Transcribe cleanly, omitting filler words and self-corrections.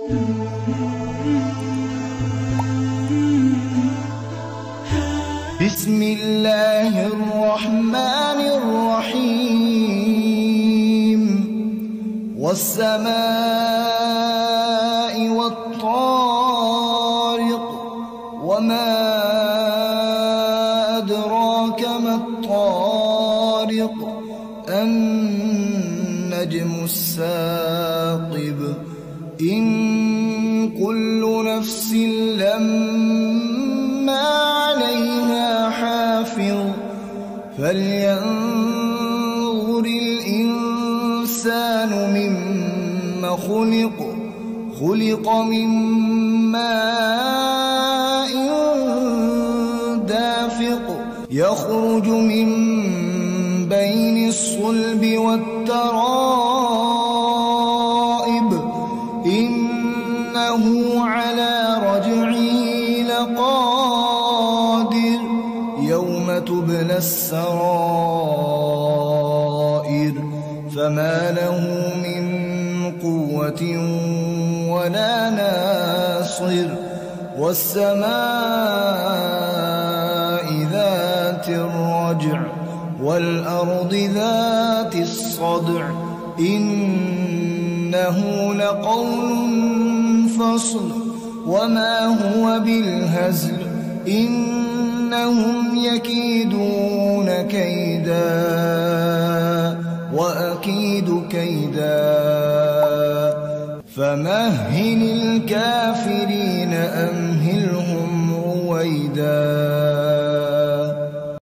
بسم الله الرحمن الرحيم. والسماء والطارق وما أدراك ما الطارق النجم الثاقب إن كل نفس لما عليها حافظ فلينظر الإنسان مما خلق من ماء دافق يخرج من بين الصلب والترائب إنه على رجعه لقادر يوم تبلى السرائر فما له من قوة ولا ناصر والسماء ذات الرجع والأرض ذات الصدع إنه لقول فصل وما هو بالهزل إنهم يكيدون كيدا وأكيد كيدا فمهل الكافرين أمهلهم رويدا.